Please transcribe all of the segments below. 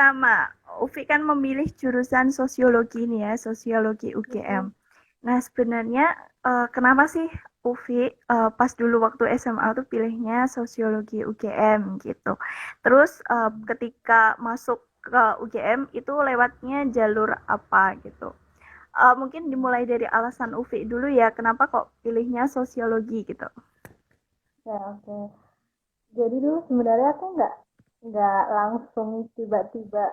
pertama, Ufi kan memilih jurusan sosiologi nih ya, sosiologi UGM. Mm-mm. Nah, sebenarnya kenapa sih Ufi pas dulu waktu SMA tuh pilihnya sosiologi UGM gitu. Terus ketika masuk ke UGM itu lewatnya jalur apa gitu. Mungkin dimulai dari alasan Ufi dulu ya, kenapa kok pilihnya sosiologi gitu. Ya, oke. Jadi dulu sebenarnya aku nggak langsung tiba-tiba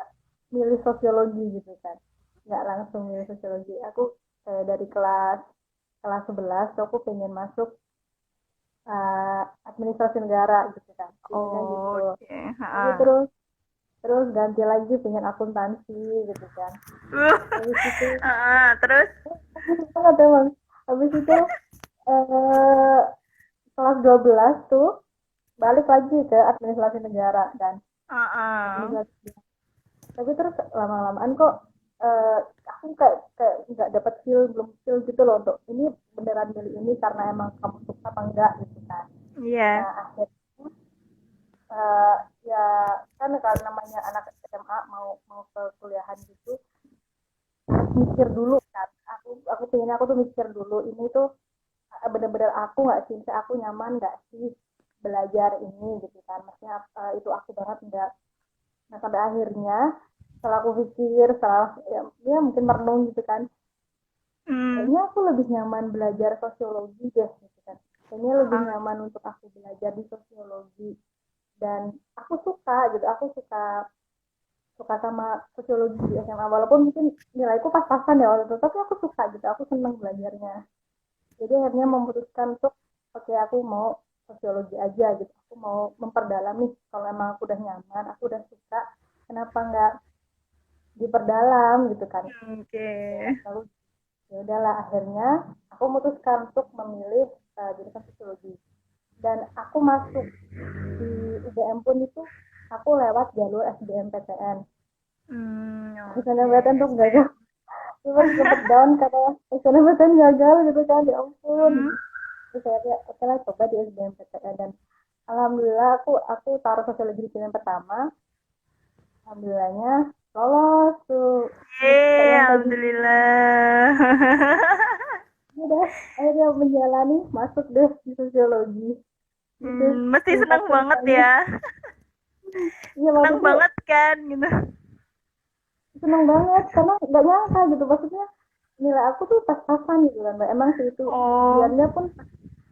milih sosiologi gitu kan. Nggak langsung milih sosiologi. Aku kayak dari kelas kelas 11 tuh aku pengen masuk administrasi negara gitu kan. Pengennya gitu. Oke, Tapi ha. terus terus ganti lagi pengen akuntansi gitu kan. Habis itu Terus banget emang. Habis itu eh, kelas 12 tuh balik lagi ke administrasi negara kan. heeh. Administrasi negara. Tapi terus lama-lamaan kok eh, aku kayak kayak nggak dapat feel, belum feel gitu loh untuk ini beneran milih ini karena emang kamu suka apa enggak gitu kan. Iya. Nah akhirnya eh, ya kan kalau namanya anak SMA mau mau ke kuliahan gitu mikir dulu kan. Aku pengennya aku tuh mikir dulu ini tuh bener-bener aku nggak sih, misalnya aku nyaman nggak sih belajar ini gitu kan, maksudnya itu aku banget enggak. Nah sampai akhirnya setelah aku pikir, setelah ya mungkin merenung gitu kan, Hmm. kayaknya aku lebih nyaman belajar sosiologi deh gitu kan, kayaknya lebih Heeh. nyaman untuk aku belajar di sosiologi. Dan aku suka gitu, aku suka suka sama sosiologi di SMA walaupun mungkin nilaiku pas-pasan ya waktu itu, tapi aku suka gitu, aku seneng belajarnya. Jadi akhirnya memutuskan untuk oke aku mau sosiologi aja gitu, aku mau memperdalam nih, kalau emang aku udah nyaman, aku udah suka, kenapa nggak diperdalam gitu kan. Oke. Ya lalu ya udahlah akhirnya aku memutuskan untuk memilih jurusan sosiologi. Dan aku masuk di UGM pun itu aku lewat jalur SBMPTN. SNMPTN Oke. tuh gagal, sempet down karena SNMPTN gagal gitu kan, ya ampun. Hmm. Terus saya kayak oke lah coba di SBMPTN, dan alhamdulillah aku taruh sosiologi di pilihan pertama, alhamdulillahnya lolos tuh. Gak Yeay, nyangka juga. alhamdulillah. Udah akhirnya menjalani masuk deh di sosiologi gitu Mesti singkat seneng banget ceritanya. ya. Iya waktu Seneng itu banget kan gitu. seneng banget karena nggak nyangka gitu, maksudnya nilai aku tuh pas-pasan gitu kan Mbak. Emang sih itu Oh. ujiannya pun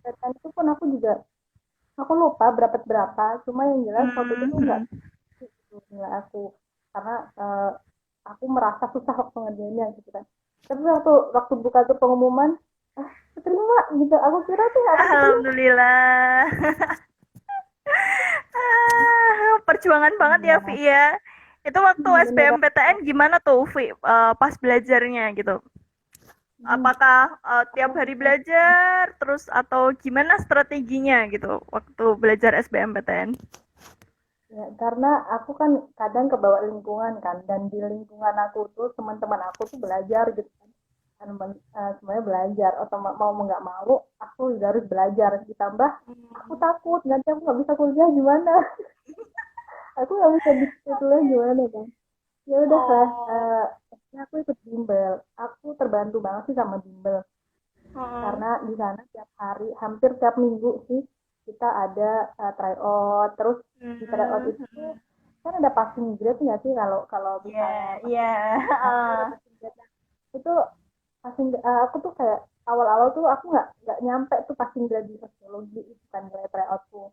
pas itu pun aku juga aku lupa berapa berapa, cuma yang jelas waktu itu tuh nggak Hmm. gitu nilai aku, karena aku merasa susah waktu ngerjainnya gitu kan. Tapi waktu waktu buka tuh pengumuman, ah keterima gitu, aku kira tuh nggak akan keterima. Alhamdulillah. Perjuangan banget ya, Iya, Vi ya. Itu waktu beneran. SBMPTN gimana tuh, Vi, pas belajarnya gitu? Apakah tiap hari belajar terus atau gimana strateginya gitu waktu belajar SBMPTN? Ya, karena aku kan kadang kebawa lingkungan kan, dan di lingkungan aku tuh teman-teman aku tuh belajar gitu kan. Dan semuanya belajar, atau mau nggak mau aku juga harus belajar. Ditambah aku takut nanti aku nggak bisa kuliah gimana, aku nggak bisa kuliah gimana kan. Ya udah lah, Oh. akhirnya aku ikut bimbel. Aku terbantu banget sih sama bimbel, Heeh. karena di sana tiap hari hampir tiap minggu sih kita ada tryout. Terus di tryout Hmm. itu tuh kan ada passing grade nggak sih, kalau kalau misalnya Iya, iya. passing grade, nah itu ada passing grade. Itu passing, aku tuh kayak awal-awal tuh aku nggak nyampe tuh passing grade di sosiologi itu kan, nilai tryoutku.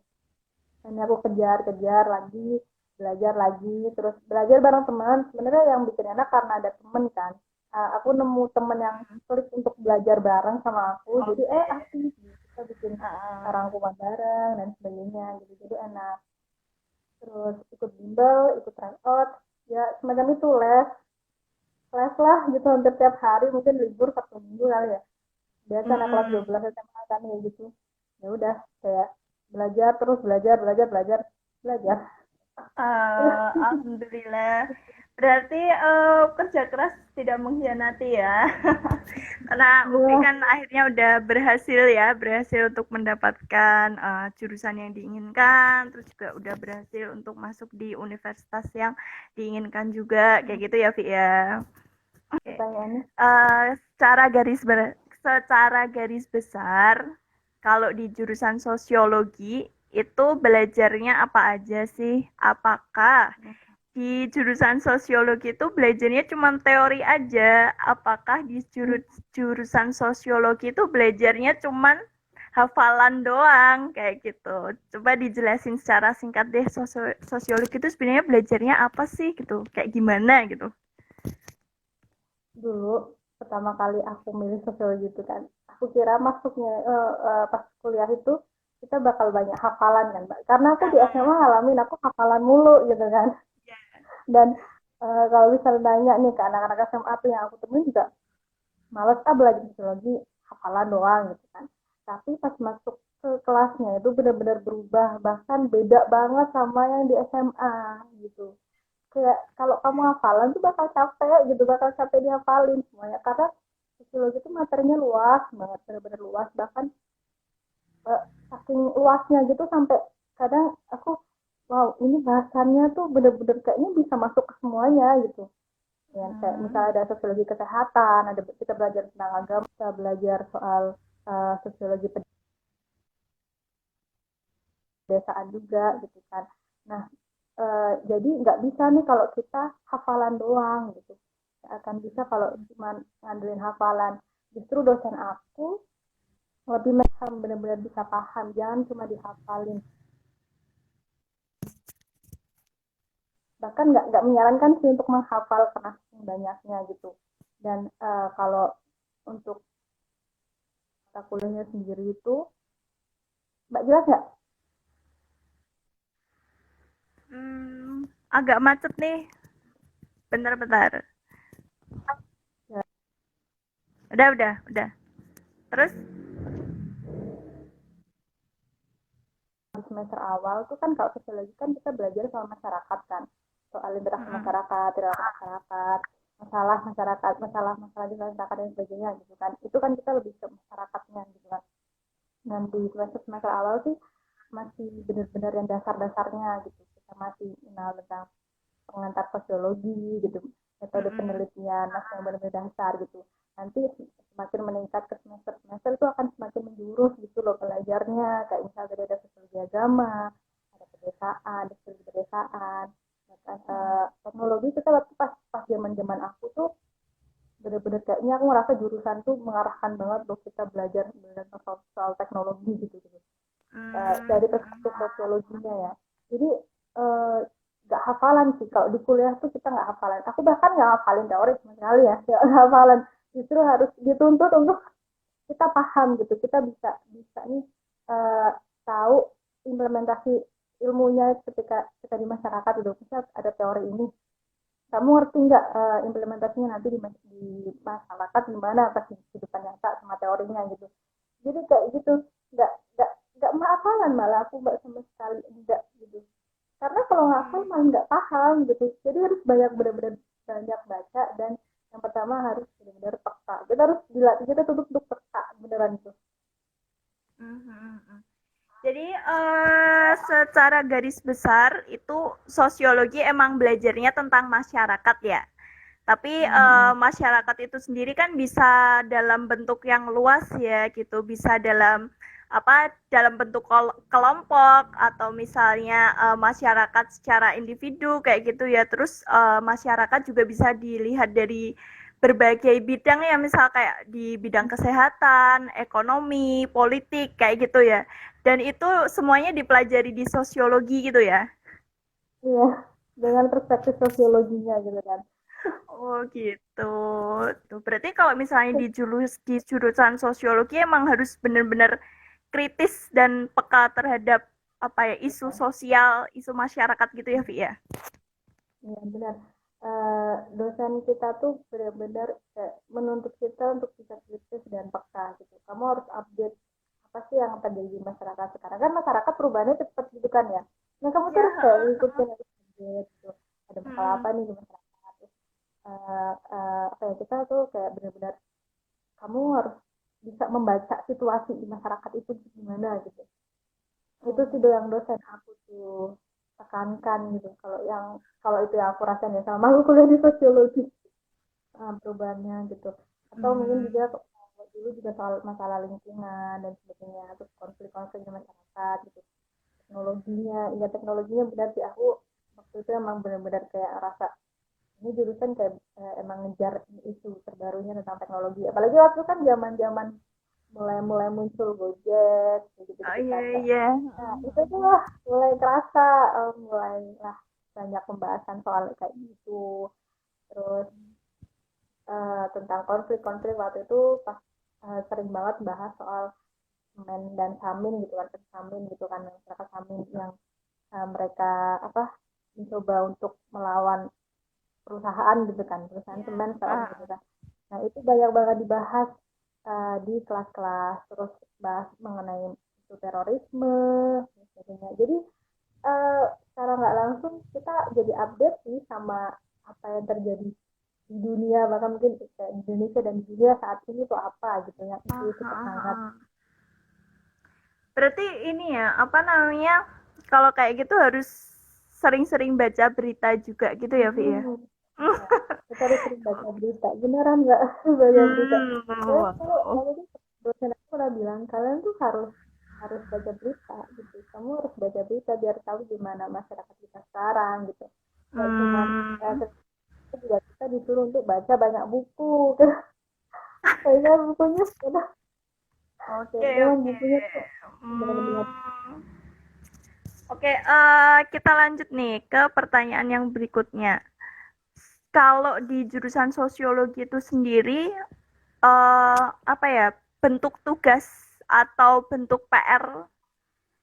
Dan aku kejar-kejar lagi, belajar lagi, terus belajar bareng teman. Sebenarnya yang bikin enak karena ada temen kan. Aku nemu temen yang klik untuk belajar bareng sama aku, jadi Oke. asik gitu. Kita bikin Heeh. rangkuman bareng dan sebagainya gitu, jadi enak. Terus ikut bimbel, ikut tryout, ya semacam itu, les les lah gitu hampir tiap hari, mungkin libur satu minggu kali ya, biasa anak kelas Hmm. 12 SMA kan ya gitu. Ya udah kayak belajar terus, belajar belajar belajar belajar. Alhamdulillah. Berarti kerja keras tidak mengkhianati ya. Karena Ufi Iya, kan akhirnya udah berhasil ya, berhasil untuk mendapatkan jurusan yang diinginkan, terus juga udah berhasil untuk masuk di universitas yang diinginkan juga, kayak gitu ya, Vi ya. Oke. pertanyaannya Secara garis besar, kalau di jurusan sosiologi itu belajarnya apa aja sih? Apakah di jurusan sosiologi itu belajarnya cuma teori aja? Apakah di jurusan sosiologi itu belajarnya cuma hafalan doang kayak gitu? Coba dijelasin secara singkat deh, sosiologi itu sebenarnya belajarnya apa sih gitu? Kayak gimana gitu? dulu pertama kali aku milih sosiologi itu kan, aku kira masuknya pas kuliah itu kita bakal banyak hafalan kan, Mbak. Karena aku di SMA ngalamin aku hafalan mulu gitu kan. Dan kalau misalnya nanya nih ke anak-anak SMA tuh yang aku temuin juga males belajar sosiologi, hafalan doang gitu kan. Tapi pas masuk ke kelasnya itu benar-benar berubah, bahkan beda banget sama yang di SMA gitu. Kayak kalau kamu hafalan tuh bakal capek gitu, bakal capek dihafalin semuanya, karena sosiologi itu materinya luas banget, benar-benar luas. Bahkan eh, saking luasnya gitu sampai kadang aku, wow, ini bahasannya tuh bener-bener kayaknya bisa masuk ke semuanya gitu. Ya, kayak misalnya ada sosiologi kesehatan, ada kita belajar tentang agama, kita belajar soal sosiologi pedesaan juga gitu kan. Nah, jadi nggak bisa nih kalau kita hafalan doang gitu. Nggak akan bisa kalau cuma ngandelin hafalan. Justru dosen aku lebih paham, benar-benar bisa paham, jangan cuma dihafalin. Bahkan nggak menyarankan sih untuk menghafal karena banyaknya gitu. Dan kalau untuk mata kuliahnya sendiri itu, Mbak jelas nggak? Agak macet nih. Bentar-bentar. Ya, Udah. Terus? di semester awal tuh kan kalau sosiologi kan kita belajar soal masyarakat kan, soal interaksi masyarakat, perilaku masyarakat, masalah masyarakat, masalah-masalah di masyarakat dan sebagainya gitu kan. Itu kan kita lebih ke masyarakatnya gitu kan. Dan di semester awal sih masih benar-benar yang dasar-dasarnya gitu. Kita masih kenal tentang pengantar sosiologi gitu, metode penelitian, masih yang benar-benar dasar gitu. Nanti semakin meningkat ke semester-semester itu akan semakin menjurus gitu loh belajarnya. Kayak misalnya tadi ada sosiologi agama, ada pedesaan, ada sosiologi pedesaan. Bahkan, teknologi kita waktu pas zaman-zaman aku tuh bener-bener kayaknya aku ngerasa jurusan tuh mengarahkan banget loh kita belajar soal teknologi gitu. Dari perspektif sosiologinya ya. Jadi nggak hafalan sih kalau di kuliah tuh kita nggak hafalan. Aku bahkan nggak hafalin teori sama sekali ya, nggak hafalan. Justru harus dituntut untuk kita paham gitu. Kita bisa bisa nih uh, tahu implementasi ilmunya ketika kita di masyarakat gitu. Misalnya ada teori ini, kamu ngerti nggak implementasinya nanti di masyarakat gimana pas kehidupan nyata sama teorinya gitu. Jadi kayak gitu, nggak nggak nggak hafalan, malah aku nggak sama sekali enggak gitu. Karena kalau nggak hafal malah nggak paham gitu. Jadi harus banyak, benar-benar banyak baca. Dan yang pertama harus benar-benar peka, kita harus dilatih, kita tutup untuk peka beneran itu. Jadi secara garis besar itu sosiologi emang belajarnya tentang masyarakat ya. Tapi masyarakat itu sendiri kan bisa dalam bentuk yang luas ya gitu, bisa dalam dalam bentuk kelompok atau misalnya masyarakat secara individu kayak gitu ya. Terus masyarakat juga bisa dilihat dari berbagai bidang ya, misal kayak di bidang kesehatan, ekonomi, politik kayak gitu ya. Dan itu semuanya dipelajari di sosiologi gitu ya. Iya, dengan perspektif sosiologinya gitu kan. Oh gitu. Tuh, berarti kalau misalnya di jurusan sosiologi emang harus benar-benar kritis dan peka terhadap isu sosial, isu masyarakat gitu ya, Vi ya. Iya benar. Dosen kita tuh benar-benar menuntut kita untuk bisa kritis dan peka gitu. Kamu harus update apa sih yang terjadi di masyarakat sekarang. Kan masyarakat perubahannya cepat gitu kan ya. Nah kamu tuh harus kayak Ya, ngikutin, harus update gitu. Ada masalah apa nih di masyarakat. kamu harus bisa membaca situasi di masyarakat itu gimana gitu. Itu sih yang dosen aku tuh tekankan gitu. Kalau itu yang aku rasain ya sama aku kuliah di sosiologi, perubahannya gitu. Atau mungkin Hmm. juga dulu juga soal masalah lingkungan dan sebagainya, terus konflik-konflik di masyarakat gitu. Teknologinya benar sih, aku waktu itu emang benar-benar kayak rasa ini jurusan kayak emang ngejar isu terbarunya tentang teknologi. Apalagi waktu itu kan zaman-zaman mulai-mulai muncul Gojek Oh gitu-gitu iya kan. iya. Nah, itu tuh lah mulai kerasa, mulai lah banyak pembahasan soal kayak gitu. Terus tentang konflik-konflik waktu itu pas sering banget bahas soal semen dan samin gitu kan, samin gitu kan, masyarakat samin yang mereka apa mencoba untuk melawan perusahaan gitu kan, perusahaan Iya. semen saat gitu Ah. kan. Nah itu banyak banget dibahas di kelas-kelas, terus bahas mengenai isu terorisme, dan sebagainya. Jadi eh, secara nggak langsung kita jadi update sih sama apa yang terjadi di dunia, bahkan mungkin kayak di Indonesia dan di dunia saat ini tuh apa gitu yang Ah, isu-isu ah, terhangat. ah. Berarti ini ya, apa namanya? Kalau kayak gitu harus sering-sering baca berita juga gitu ya, Vi ya? Hmm, ya. Kita harus sering baca berita, beneran nggak baca berita. Saya kalau Wow. waktu itu dosen aku pernah bilang kalian tuh harus harus baca berita gitu. Kamu harus baca berita biar tahu gimana masyarakat kita sekarang gitu. Gak cuman Hmm. juga kita disuruh untuk baca banyak buku. Kayaknya bukunya udah Oke, memang oke. bukunya tuh benar-benar. Hmm. Oke, kita lanjut nih ke pertanyaan yang berikutnya. Kalau di jurusan sosiologi itu sendiri, apa ya, bentuk tugas atau bentuk PR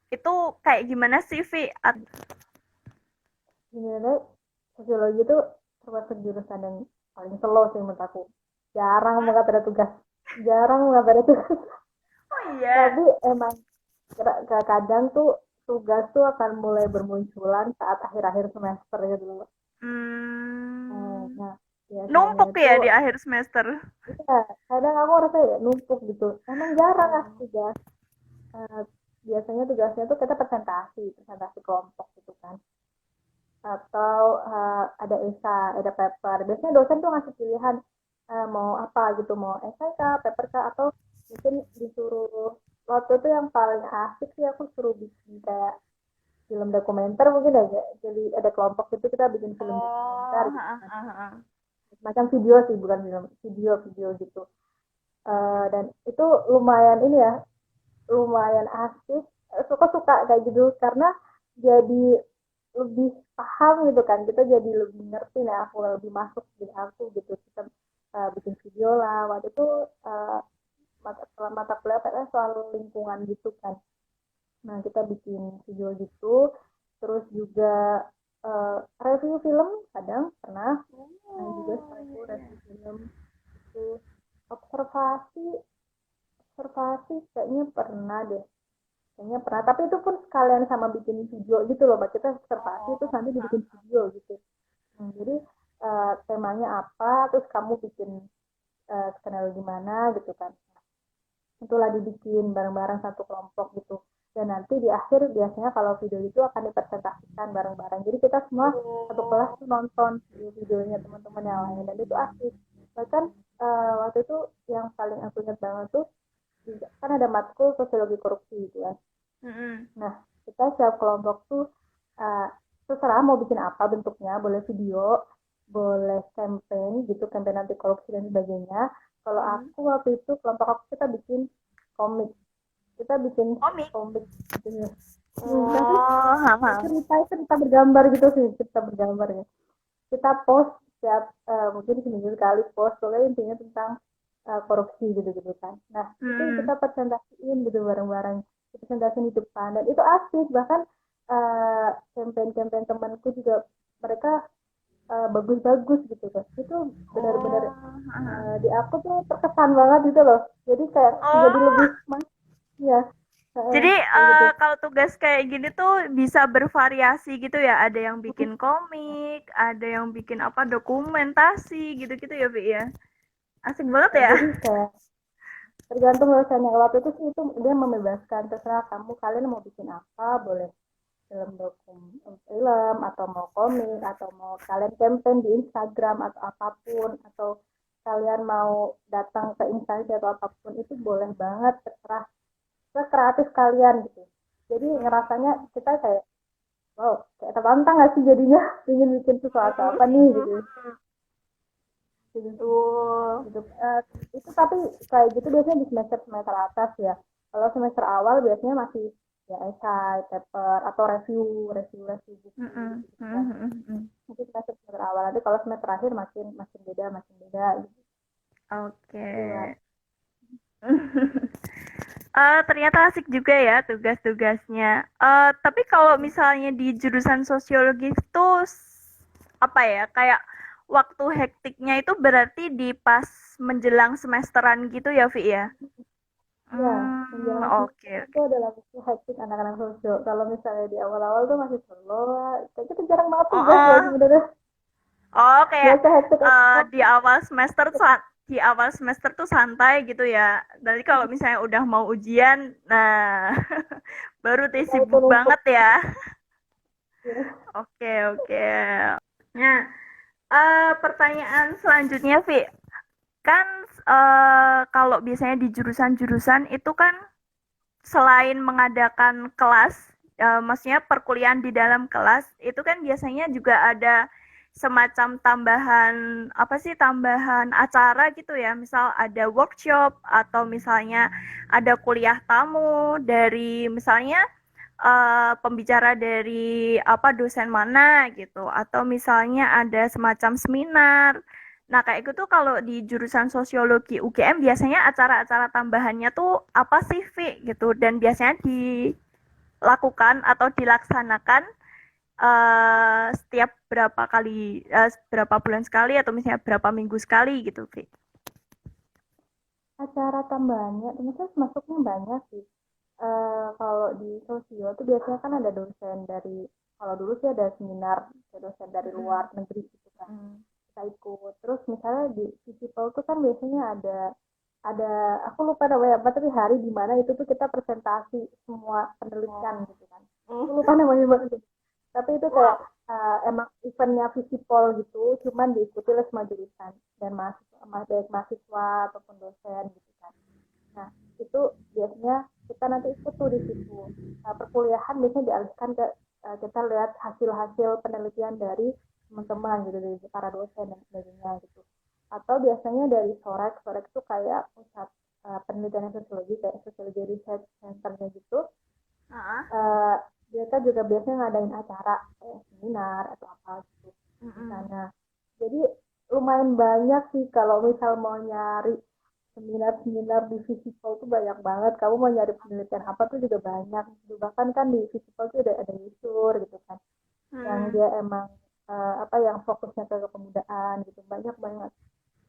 itu kayak gimana sih, Vi? Sebenarnya sosiologi itu termasuk jurusan yang paling slow sih menurut aku. Jarang banget ada tugas. Jarang banget ada tugas. Oh iya. Tapi emang kadang tuh tugas tuh akan mulai bermunculan saat akhir-akhir semester gitu loh. Hmm, Nah, biasanya numpuk ya tuh di akhir semester. ya kadang aku rasa ya numpuk gitu. Emang jarang Oh. tugas. Eh, biasanya tugasnya tuh kita presentasi kelompok gitu kan. Atau ada esai, ada paper. Biasanya dosen tuh ngasih pilihan mau apa gitu, mau esai kah, paper kah, atau mungkin disuruh waktu itu yang paling asik sih aku suruh bikin kayak film dokumenter mungkin aja. Jadi ada kelompok itu kita bikin film dokumenter Oh, gitu heeh, kan. heeh, heeh. Macam video sih, bukan film, video gitu. Dan itu lumayan ini ya, lumayan asik, suka-suka kayak gitu karena jadi lebih paham gitu kan, kita jadi lebih ngerti, nah aku lebih masuk di aku gitu, kita bikin video lah waktu itu, uh, mata kuliah PTS soal lingkungan gitu kan. Nah kita bikin video gitu, terus juga review film kadang pernah, nah juga setelah Oh, itu iya, iya. review film itu, observasi observasi kayaknya pernah deh. Kayaknya pernah, tapi itu pun sekalian sama bikin video gitu loh, Mbak. Kita observasi Oh, terus nanti heeh. dibikin video gitu. Jadi temanya apa, terus kamu bikin skenario gimana gitu kan. Itulah dibikin bareng-bareng satu kelompok gitu. Dan nanti di akhir biasanya kalau video itu akan dipresentasikan bareng-bareng. Jadi kita semua satu kelas Oh. tuh nonton video-videonya teman-teman yang lain, dan itu asik. Bahkan waktu itu yang paling aku ingat banget tuh, kan ada matkul sosiologi korupsi gitu kan. Mm-mm. Nah, kita siap kelompok tuh uh, terserah mau bikin apa bentuknya, boleh video, boleh campaign gitu, campaign anti korupsi dan sebagainya. Kalau Mm. aku waktu itu kelompok aku kita bikin komik, kita bikin Komik. komik gitu ya. Tapi Oh, heeh. cerita bergambar gitu sih, cerita bergambar ya. Kita post setiap mungkin seminggu sekali post, pokoknya intinya tentang korupsi gitu-gitu kan. Nah itu Mm. kita presentasiin gitu bareng-bareng, presentasiin di depan, dan itu asik. Bahkan campaign-campaign temanku juga mereka bagus-bagus gitu kan. Itu benar-benar Oh, heeh. di aku tuh terkesan banget gitu loh. Jadi kayak jadi lebih Oh, mas ya, jadi kayak gitu. kalau tugas kayak gini tuh bisa bervariasi gitu ya. Ada yang bikin komik, ada yang bikin apa dokumentasi gitu-gitu ya, Vi ya. Asik banget Nah, ya. jadi kayak tergantung dosennya. Waktu itu sih itu dia membebaskan, terserah kamu, kalian mau bikin apa, boleh film atau mau komik atau mau kalian campaign di Instagram atau apapun, atau kalian mau datang ke instansi atau apapun, itu boleh banget, terserah kreatif kalian gitu. Jadi ngerasanya kita kayak wow, kayak tertantang gak sih jadinya ingin bikin sesuatu apa nih gitu gitu sih Betul. gitu. Itu tapi kayak gitu biasanya di semester semester atas ya. Kalau semester awal biasanya masih ya esai, paper atau review buku Mm-mm. gitu kan. Mm-mm. Itu semester semester awal, nanti kalau semester akhir makin makin beda gitu. Oke. Gitu lah. Ternyata asik juga ya tugas-tugasnya. Tapi kalau misalnya di jurusan sosiologi itu apa ya, kayak waktu hektiknya itu berarti di pas menjelang semesteran gitu ya, Vi ya? Ya, menjelang Oke, semester itu oke. adalah waktu hektik anak-anak sosio. Kalau misalnya di awal-awal tuh masih slow, kayak kita jarang banget Oh, tugas ya oh, sebenarnya. oh, kayak Biasa hektik awal. di awal semester tuh santai gitu ya. Jadi kalau misalnya udah mau ujian, nah baru tuh Nah itu sibuk numpuk. banget ya. Ya. Oke, oke. Nah, pertanyaan selanjutnya, Vi. Kan kalau biasanya di jurusan-jurusan itu kan selain mengadakan kelas, maksudnya perkuliahan di dalam kelas, itu kan biasanya juga ada semacam tambahan apa sih, tambahan acara gitu ya, misal ada workshop atau misalnya ada kuliah tamu dari misalnya pembicara dari apa dosen mana gitu, atau misalnya ada semacam seminar. Nah, kayak gitu kalau di jurusan sosiologi UGM biasanya acara-acara tambahannya tuh apa sih, Vi? Gitu. Dan biasanya dilakukan atau dilaksanakan setiap berapa kali, berapa bulan sekali atau misalnya berapa minggu sekali gitu, Vi. Acara tambahannya, ternyata masuknya banyak sih. Kalau di sosio tuh biasanya kan ada dosen dari, kalau dulu sih ada seminar, ada dosen dari luar Mm-mm. negeri gitu kan. Mm. Kita ikut. Terus misalnya di Visipol tuh kan biasanya ada aku lupa namanya apa, tapi hari di mana itu tuh kita presentasi semua penelitian gitu kan. Aku lupa namanya banget. Tapi itu kayak emang eventnya Visipol gitu, cuman diikuti oleh semua jurusan dan mahasiswa, baik mahasiswa ataupun dosen gitu kan. Nah, itu biasanya kita nanti ikut tuh di situ. Perkuliahan biasanya dialihkan ke kita lihat hasil-hasil penelitian dari teman-teman gitu, dari para dosen dan sebagainya gitu. Atau biasanya dari Sorek itu kayak pusat penelitian sosiologi, kayak sosiologi research centernya gitu. Ah, Uh, Mereka juga biasanya ngadain acara kayak seminar atau apa gitu di mm-mm. sana. Jadi lumayan banyak sih kalau misal mau nyari seminar-seminar di Visipol tuh banyak banget. Kamu mau nyari penelitian apa tuh juga banyak. Bahkan kan di Visipol tuh ada Yusur gitu kan. Yang Mm. dia emang apa yang fokusnya ke kepemudaan gitu. Banyak banget.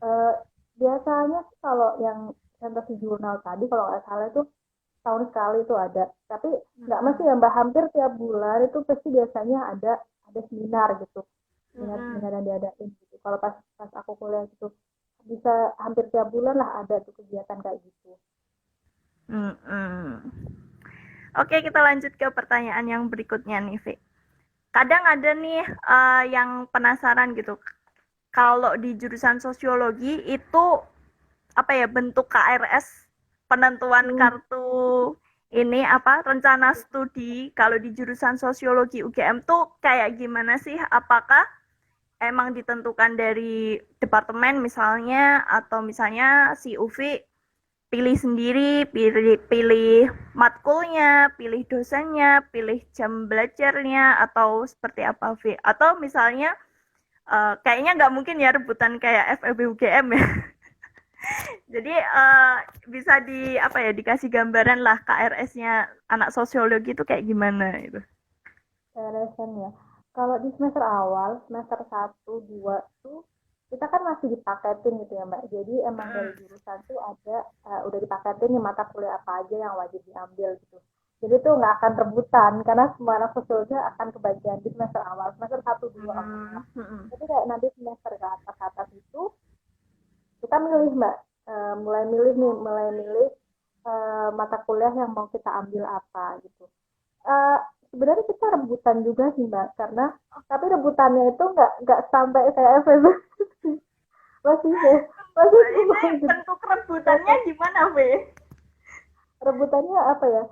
Uh, Biasanya sih kalau yang presentasi jurnal tadi kalau nggak salah itu tahun sekali itu ada. Tapi nggak mesti Mm-mm. ya Mbak, hampir tiap bulan itu pasti biasanya ada seminar gitu. Mm-mm. Seminar-seminar yang diadain gitu. Kalau pas pas aku kuliah gitu bisa hampir tiap bulan lah ada tuh kegiatan kayak gitu. Mm-mm. Oke, kita lanjut ke pertanyaan yang berikutnya nih, Vi. Kadang ada nih yang penasaran gitu. Kalau di jurusan sosiologi itu apa ya, bentuk KRS, penentuan Hmm. kartu ini apa, rencana studi kalau di jurusan sosiologi UGM tuh kayak gimana sih? Apakah emang ditentukan dari departemen misalnya, atau misalnya si Uvi pilih sendiri, pilih matkulnya, pilih dosennya, pilih jam belajarnya, atau seperti apa, Vi? Atau misalnya kayaknya nggak mungkin ya rebutan kayak FEB UGM ya. Jadi bisa di apa ya, dikasih gambaran lah KRS-nya anak sosiologi itu kayak gimana itu. Relevan ya. Kalau di semester awal, semester 1, 2 tuh kita kan masih dipaketin gitu ya Mbak. Jadi emang dari jurusan tuh ada udah dipaketin nih mata kuliah apa aja yang wajib diambil gitu. Jadi tuh nggak akan rebutan karena semua anak sosiologi akan kebagian di semester awal, semester 1, 2 kalau nggak salah. Tapi kayak nanti semester ke atas itu kita milih Mbak. mulai milih mata kuliah yang mau kita ambil apa gitu. Eh, Sebenarnya kita rebutan juga sih mbak, karena tapi rebutannya itu nggak sampai kayak FEB. masih ya masih Ini cuma gitu. bentuk rebutannya gimana, Fe? Rebutannya apa ya,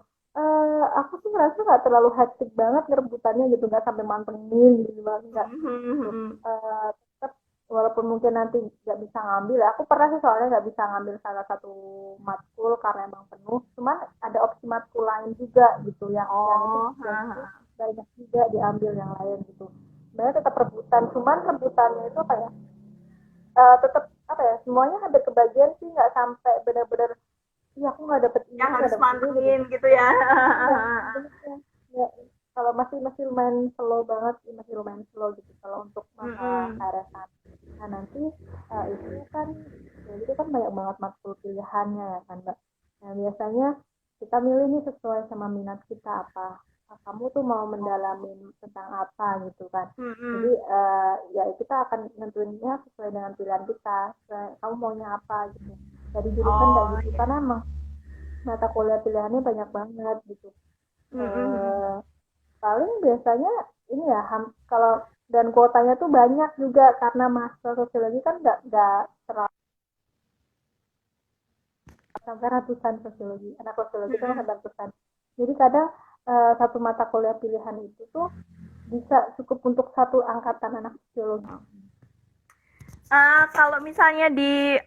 aku sih ngerasa nggak terlalu hektik banget ngerebutannya gitu, nggak sampai mantengin gitu banget, nggak gitu. Tetap walaupun mungkin nanti nggak bisa ngambil, aku pernah sih soalnya nggak bisa ngambil salah satu matkul karena emang penuh, cuman ada opsi matkul lain juga gitu Oh, yang itu banyak juga diambil yang lain gitu. Sebenarnya tetap rebutan, cuman rebutannya itu kayak tetap apa ya, semuanya hampir kebagian sih, nggak sampai benar-benar iya aku yang nggak harus dapet ini gitu. mantengin gitu ya. Iya, bener. Ya, kalau masih masih lumayan slow banget sih, masih lumayan slow gitu kalau untuk masalah Mm-mm. KRS-an. Nah nanti itu kan ya itu kan banyak banget matkul pilihannya ya kan mbak. Nah biasanya kita milih nih sesuai sama minat kita apa. Nah, kamu tuh mau mendalami tentang apa gitu kan. Jadi Mm-mm. ya kita akan nentuinnya sesuai dengan pilihan kita. Kamu maunya apa gitu. Dari jurusan kayak Oh, gitu iya. karena emang mata kuliah pilihannya banyak banget gitu. Mm-mm. eh, Paling biasanya ini ya kalau dan kuotanya tuh banyak juga karena mahasiswa sosiologi kan nggak terlalu sampai ratusan sosiologi, anak sosiologi itu Mm-mm. sampai ratusan, jadi kadang satu mata kuliah pilihan itu tuh bisa cukup untuk satu angkatan anak sosiologi. Kalau misalnya di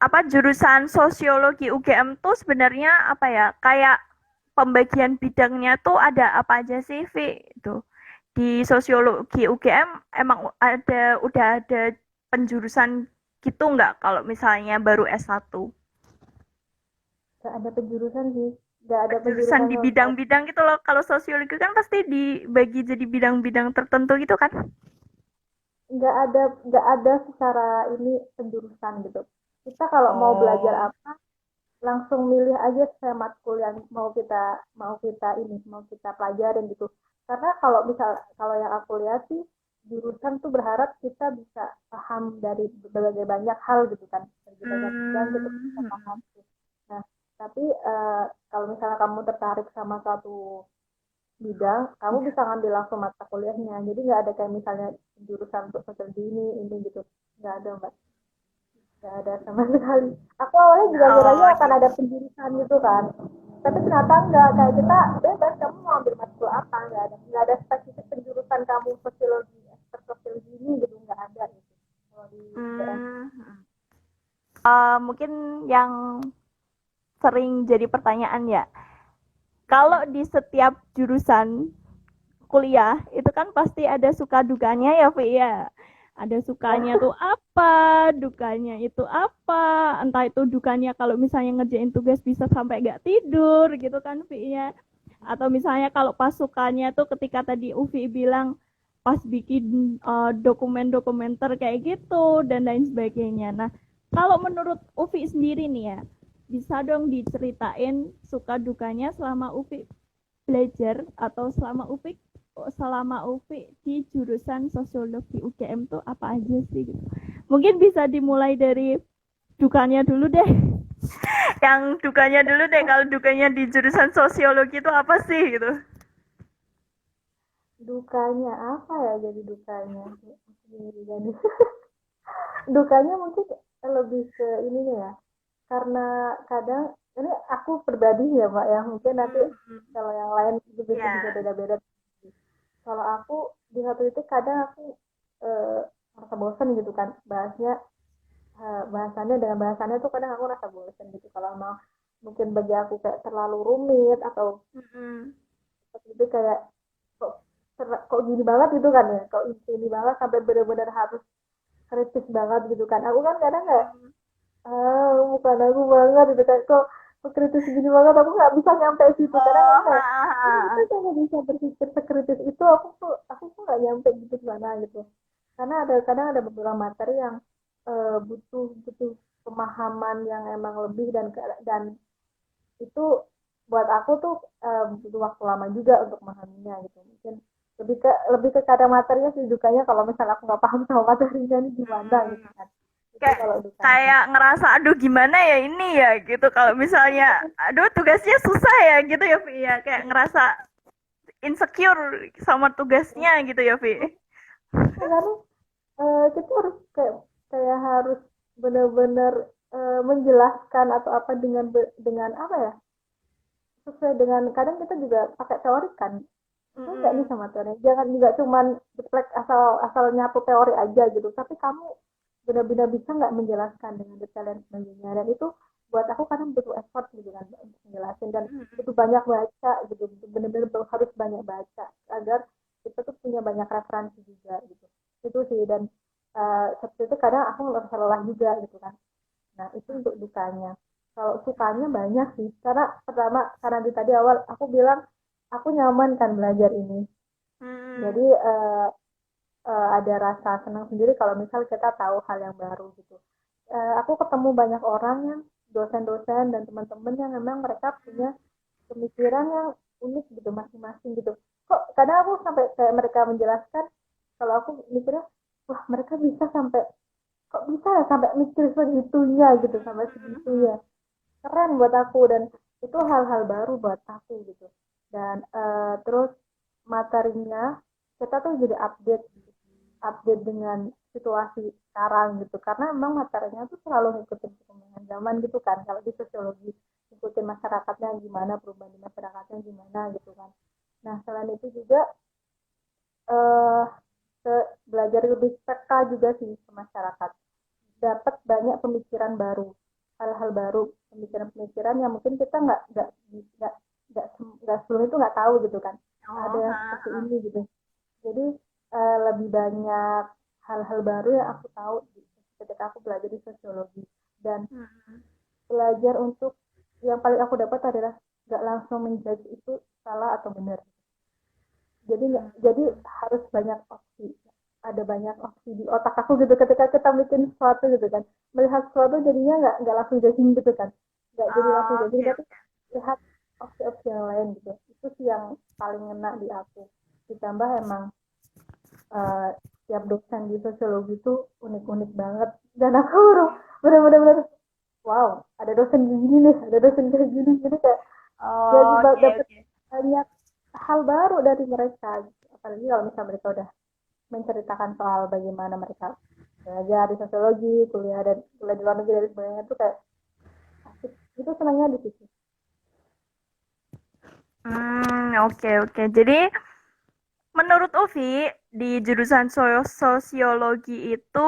apa jurusan sosiologi UGM tuh sebenarnya apa ya? Kayak pembagian bidangnya tuh ada apa aja sih, Vi? Itu di sosiologi UGM emang udah ada penjurusan gitu nggak kalau misalnya baru S1? Nggak ada penjurusan sih, nggak ada Penjurusan penjurusan di sama sekali. bidang-bidang gitu loh. Kalau sosiologi kan pasti dibagi jadi bidang-bidang tertentu gitu kan? Nggak ada secara ini penjurusan gitu. Kita kalau mau belajar Oh. apa langsung milih aja saya matkul yang mau kita pelajarin gitu, karena kalau yang aku lihat sih jurusan tuh berharap kita bisa paham dari berbagai banyak hal gitu kan, dari banyak bidang kita bisa Hmm. paham. Nah tapi kalau misalnya kamu tertarik sama satu bidang, kamu bisa ngambil langsung mata kuliahnya, jadi nggak ada kayak misalnya jurusan untuk strategi ini gitu, nggak ada mbak, nggak ada sama sekali. Aku awalnya juga kiranya Oh akan gitu. ada penjurusan gitu kan, tapi ternyata enggak, kayak kita bebas kamu mau ambil matkul apa, nggak ada spesifik penjurusan kamu sosiologi, ekspert sosiologi ini gitu, nggak ada gitu kalau di UGM. Hmm. Mungkin yang sering jadi pertanyaan ya. Kalau di setiap jurusan kuliah itu kan pasti ada suka dukanya ya, Vi ya. Ada sukanya Ya tuh apa, dukanya itu apa. Entah itu dukanya kalau misalnya ngerjain tugas bisa sampai gak tidur gitu kan, Vi ya. Atau misalnya kalau pas sukanya tuh ketika tadi Uvi bilang pas bikin dokumen-dokumenter kayak gitu dan lain sebagainya. Nah, kalau menurut Uvi sendiri nih ya, bisa dong diceritain suka dukanya selama Uvi belajar atau selama Ufi di jurusan sosiologi UGM tuh apa aja sih gitu. Mungkin bisa dimulai dari dukanya dulu deh. Yang dukanya dulu deh, kalau dukanya di jurusan sosiologi itu apa sih gitu. dukanya apa ya, jadi dukanya dukanya mungkin lebih ke ininya ya, karena kadang ini aku pribadi ya mbak ya, mungkin nanti kalau yang lain bisa bisa Ya. beda-beda. Kalau aku di satu titik kadang aku eh, merasa bosan gitu kan bahasnya, bahasannya dengan bahasannya tuh kadang aku rasa bosan gitu, kalau mau mungkin bagi aku kayak terlalu rumit atau seperti itu kayak kok kok gini banget gitu kan ya, kok ini banget sampai benar-benar harus kritis banget gitu kan, aku kan kadang kayak bukan aku banget gitu kan, kok kritis gini banget, aku nggak bisa nyampe situ, kadang aku Oh, kayak kok kita nggak bisa berpikir sekritis itu, aku tuh nggak nyampe gitu sana gitu, karena kadang ada beberapa materi yang butuh butuh pemahaman yang emang lebih, dan itu buat aku tuh butuh waktu lama juga untuk memahaminya gitu, mungkin lebih ke kadar materinya sih dukanya, kalau misalnya aku nggak paham sama materinya ini gimana gitu kan, Itu kayak kalau dukanya. kayak ngerasa aduh gimana ya ini ya gitu kalau misalnya aduh tugasnya susah ya gitu ya Vi ya kayak ngerasa insecure sama tugasnya gitu ya Vi. Karena kita harus kayak kayak harus benar-benar menjelaskan atau apa dengan apa ya, sesuai dengan, kadang kita juga pakai teori kan, sesuai nggak nih Mm-mm. sama teori, jangan nggak cuman jeplek asal asal nyatu teori aja gitu, tapi kamu benar-benar bisa nggak menjelaskan dengan detail dan sebagainya, dan itu buat aku kadang butuh effort gitu kan untuk menjelaskan, dan butuh banyak baca gitu, benar-benar harus banyak baca agar kita tuh punya banyak referensi juga gitu, itu sih. Dan seperti itu kadang aku merasa lelah juga gitu kan. Nah, itu untuk dukanya. Kalau sukanya banyak sih. Karena pertama, karena di tadi awal aku bilang aku nyaman kan belajar ini. Jadi Mm-mm. ada rasa senang sendiri kalau misal kita tahu hal yang baru gitu. Aku ketemu banyak orang yang dosen-dosen dan teman-teman yang memang mereka punya pemikiran yang unik gitu masing-masing gitu. Kok kadang aku sampai kayak mereka menjelaskan, kalau aku mikirnya, wah mereka bisa sampai, kok bisa ya sampai mikir segitunya gitu, sampai segitunya, keren buat aku. Dan itu hal-hal baru buat aku gitu. Dan terus materinya kita tuh jadi update update dengan situasi sekarang gitu, karena memang materinya tuh selalu ngikutin perkembangan zaman gitu kan, kalau di sosiologi ngikutin masyarakatnya gimana, perubahan di masyarakatnya gimana gitu kan. Nah selain itu juga eh, ke belajar lebih peka juga sih ke masyarakat, dapat banyak pemikiran baru, hal-hal baru, pemikiran-pemikiran yang mungkin kita nggak nggak sebelum itu nggak tahu gitu kan, ada Oh, yang seperti ini gitu. Jadi lebih banyak hal-hal baru yang aku tahu ketika aku belajar di sosiologi. Dan mm-mm. belajar untuk, yang paling aku dapat adalah nggak langsung menjudge itu salah atau benar. Jadi harus banyak opsi, ada banyak opsi di otak aku gitu ketika kita bikin sesuatu gitu kan, melihat sesuatu jadinya nggak langsung judging gitu kan, nggak jadi langsung Oh, judging oke tapi lihat opsi-opsi yang lain gitu. Itu sih yang paling ngena di aku, ditambah emang tiap dosen di sosiologi itu unik-unik banget, dan aku bener-bener wow, ada dosen kayak gini nih, ada dosen kayak gini, jadi kayak jadi oke dapat oke. banyak hal baru dari mereka gitu. Apalagi kalau misalnya mereka udah menceritakan soal bagaimana mereka belajar di sosiologi, kuliah dan kuliah di luar negeri dan sebagainya, itu kayak asik. Itu senangnya di situ. Oke oke. Jadi menurut Uvi di jurusan sosiologi itu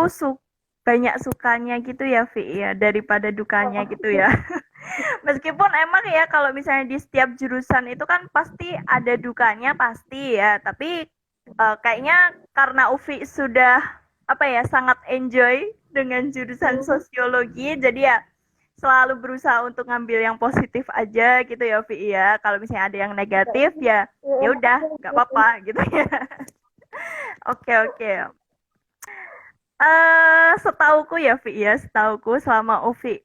banyak sukanya gitu ya Vi ya daripada dukanya gitu Oh, ya. Meskipun emang ya kalau misalnya di setiap jurusan itu kan pasti ada dukanya pasti ya, tapi kayaknya karena Uvi sudah apa ya sangat enjoy dengan jurusan sosiologi, jadi ya selalu berusaha untuk ngambil yang positif aja gitu ya Vi ya. Kalau misalnya ada yang negatif ya ya, ya enak udah aja nggak gitu. apa-apa gitu ya. Oke oke. Setauku ya Vi ya, setauku selama Uvi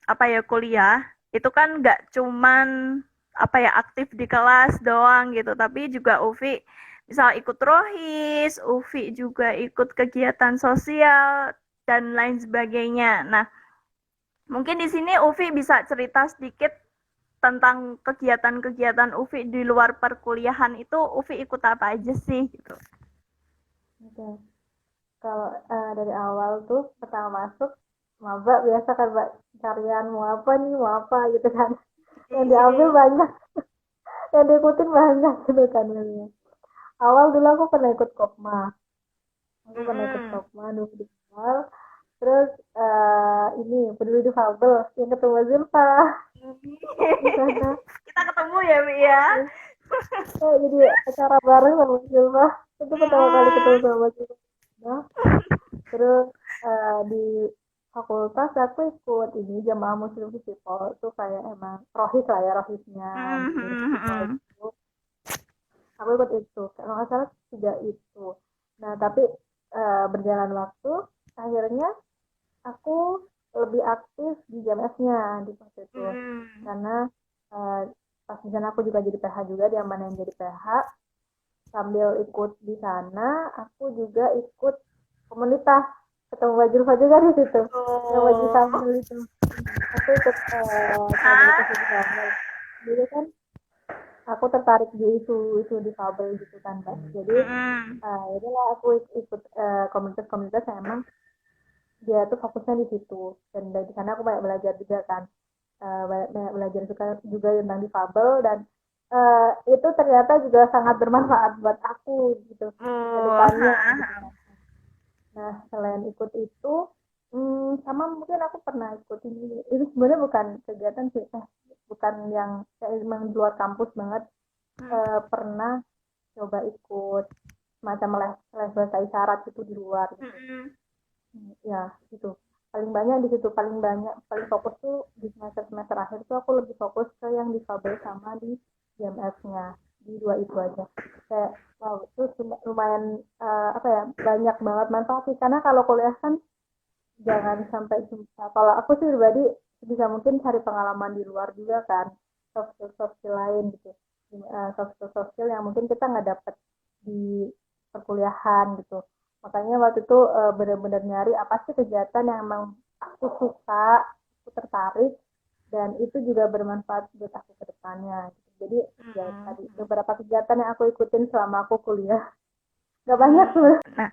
apa ya kuliah itu kan nggak cuman apa ya aktif di kelas doang gitu tapi juga Uvi misal ikut rohis Uvi juga ikut kegiatan sosial dan lain sebagainya. Nah mungkin di sini Uvi bisa cerita sedikit tentang kegiatan-kegiatan Uvi di luar perkuliahan itu Uvi ikut apa aja sih gitu. Oke. Kalau dari awal tuh pertama masuk maba biasa kan Mbak, carian mau apa nih, mau apa gitu kan. Yang diambil banyak, yang diikutin banyak gitu kan. Awal dulu aku pernah ikut kopma, dulu di awal. Terus ini peduli difabel yang ketemu Zulfa di sana. Kita ketemu ya Mi ya. Jadi acara bareng sama Zulfa. Itu pertama kali ketemu sama Zulfa. Nah, terus di fakultas aku ikut ini jamaah muslim festival, itu kayak emang rohis lah ya, rohisnya di festival itu. Aku ikut itu kalau nggak salah tiga itu. Nah tapi berjalan waktu akhirnya aku lebih aktif di JMS-nya di waktu itu, karena eh, pas di sana aku juga jadi PH juga, diamanain jadi PH. Sambil ikut di sana aku juga ikut komunitas ketemu baju kan di situ, yang baju Oh. sambal itu. Aku ikut komunitas Ah. sambal. Jadi kan aku tertarik di isu difabel gitu kan Mbak. Jadi Mm-mm. itulah aku ikut komunitas-komunitas yang emang dia tuh fokusnya di situ, dan dari sana aku banyak belajar juga kan. Banyak belajar juga tentang difabel, dan itu ternyata juga sangat bermanfaat buat aku gitu ke Oh, depannya ha, gitu ha. kan. Nah, selain ikut itu, sama mungkin aku pernah ikut ini sebenarnya bukan kegiatan sih, bukan yang kayak emang di luar kampus banget. Hmm. Pernah coba ikut semacam les bahasa isyarat gitu di luar gitu. Mm-mm. Ya, itu. Paling banyak di situ, paling fokus tuh di semester akhir tuh aku lebih fokus ke yang difabel sama di GMF-nya. Di dua itu aja. Kayak, wow, itu lumayan, apa ya, banyak banget manfaatnya. Karena kalau kuliah kan jangan sampai jumpa. Kalau aku sih pribadi bisa mungkin cari pengalaman di luar juga kan, soft skill lain gitu. Soft skill yang mungkin kita nggak dapet di perkuliahan gitu. Makanya waktu itu benar-benar nyari apa sih kegiatan yang emang aku suka, aku tertarik, dan itu juga bermanfaat buat aku ke depannya. Gitu. Jadi ya tadi Mm-mm. beberapa kegiatan yang aku ikutin selama aku kuliah. Gak banyak Hmm. sebenarnya.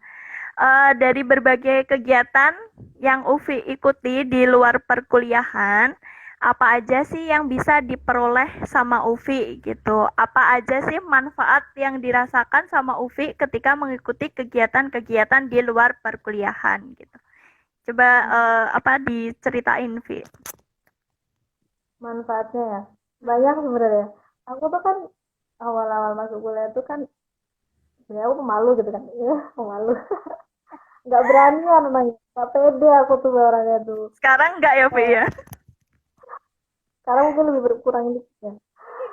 Nah, dari berbagai kegiatan yang Ufi ikuti di luar perkuliahan, apa aja sih yang bisa diperoleh sama Ufi gitu? Apa aja sih manfaat yang dirasakan sama Ufi ketika mengikuti kegiatan-kegiatan di luar perkuliahan gitu? Coba apa diceritain, Vi? Manfaatnya ya banyak Mm-mm. sebenarnya. Aku tuh kan awal-awal masuk kuliah tuh kan sebenarnya aku pemalu gitu kan, ya pemalu, nggak berani ya namanya, nggak pede aku tuh orangnya tuh. Sekarang enggak ya, Vi Eh, ya? Sekarang mungkin lebih berkurang dikit ya.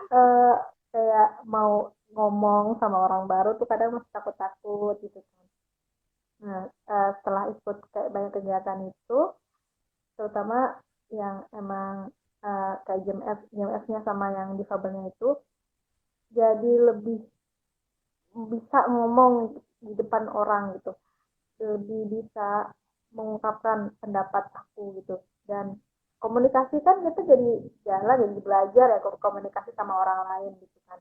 Eh, Kayak mau ngomong sama orang baru tuh kadang masih takut-takut gitu kan. Nah, setelah ikut kayak banyak kegiatan itu, terutama yang emang kayak GMF-nya sama yang difabelnya itu, jadi lebih bisa ngomong di depan orang gitu, lebih bisa mengungkapkan pendapat aku gitu. Dan komunikasi kan kita jadi jalan, jadi belajar ya komunikasi sama orang lain gitu kan.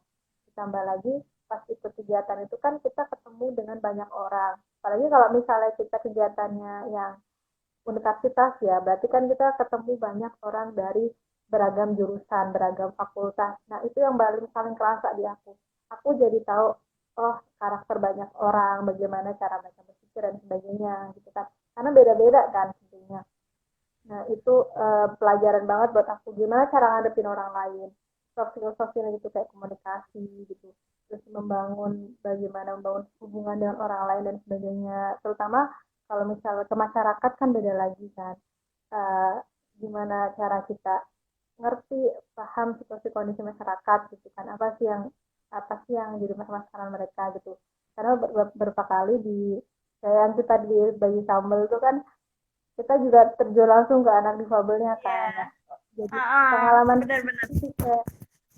Ditambah lagi pas ikut kegiatan itu kan kita ketemu dengan banyak orang, apalagi kalau misalnya kita kegiatannya yang universitas ya, berarti kan kita ketemu banyak orang dari beragam jurusan, beragam fakultas. Nah, itu yang paling paling kerasa di aku. Aku jadi tahu, oh, karakter banyak orang, bagaimana cara mereka berpikir dan sebagainya gitu kan. Karena beda-beda kan tentunya. Nah, itu pelajaran banget buat aku gimana cara ngadepin orang lain. Soft skill gitu kayak komunikasi gitu. Terus bagaimana membangun hubungan dengan orang lain dan sebagainya. Terutama kalau misalnya ke masyarakat kan beda lagi kan. Eh, Gimana cara kita ngerti, paham situasi kondisi masyarakat gitu kan. Apa sih yang jadi masalah mereka gitu. Karena beberapa kali di kayak yang kita di bagi sambal itu kan kita juga terjun langsung ke anak difabelnya kan. Nah, Iya. jadi Ah, pengalaman benar-benar. sih kayak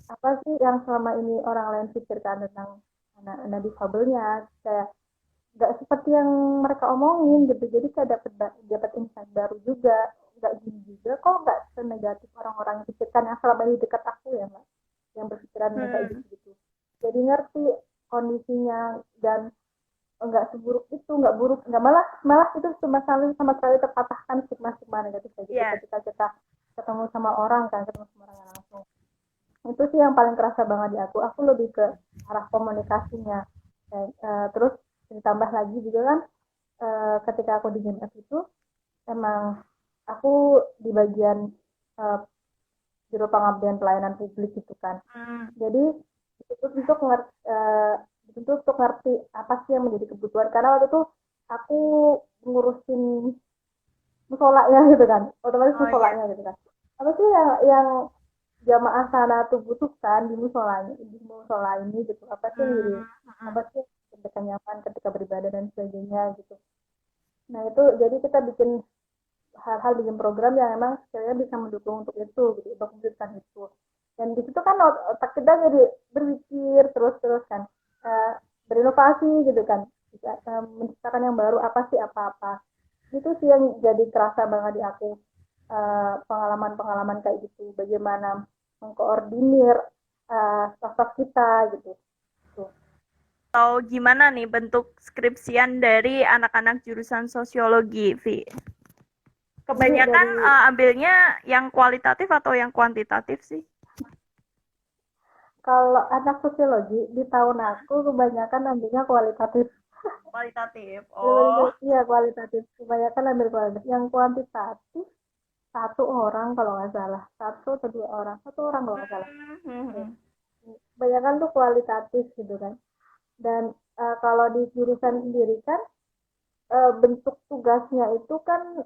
apa sih yang selama ini orang lain pikirkan tentang anak difabelnya, kayak nggak seperti yang mereka omongin gitu. Jadi kayak dapat insight baru juga, nggak gini juga kok, nggak senegatif orang-orang yang pikirkan yang selama ini dekat aku ya mbak, yang berpikiran yang kayak Hmm. gitu gitu. Jadi ngerti kondisinya, dan nggak seburuk itu, nggak buruk, nggak, malah malah itu sama sekali terpatahkan stigma-stigma negatif kayak gitu Iya. ketika kita ketemu sama orang kan, ketemu sama orang yang langsung. Itu sih yang paling kerasa banget di aku lebih ke arah komunikasinya. Terus ditambah lagi juga kan, ketika aku di GMF itu emang aku di bagian uh, juru pengabdian pelayanan publik gitu kan. Hmm. Jadi untuk ngerti apa sih yang menjadi kebutuhan, karena waktu itu aku ngurusin musolanya gitu kan, otomatis Oh iya. musolanya gitu kan, apa sih yang jamaah sana tuh butuhkan di musola ini gitu, apa sih yang jadi, Hmm. apa Hmm. sih ketika nyaman ketika beribadah dan sebagainya gitu. Nah itu jadi kita bikin program yang emang sekiranya bisa mendukung untuk itu gitu, untuk mewujudkan itu. Dan di situ kan otak kita jadi berpikir terus kan, uh, berinovasi gitu kan, bisa menciptakan yang baru, apa sih apa-apa. itu sih yang jadi kerasa banget di aku, pengalaman-pengalaman kayak gitu, bagaimana mengkoordinir staff kita gitu. Tuh. Atau gimana nih bentuk skripsian dari anak-anak jurusan sosiologi, Vi? Jadi Kebanyakan dari ambilnya yang kualitatif atau yang kuantitatif sih? kalau anak sosiologi di tahun aku kebanyakan ambilnya kualitatif. Kualitatif. Oh. Iya kualitatif, kebanyakan ambil kualitatif. Yang kuantitatif satu orang kalau nggak salah, satu orang kalau nggak salah. Hmm. Kebanyakan tuh kualitatif gitu kan. Dan kalau di jurusan sendiri kan, bentuk tugasnya itu kan,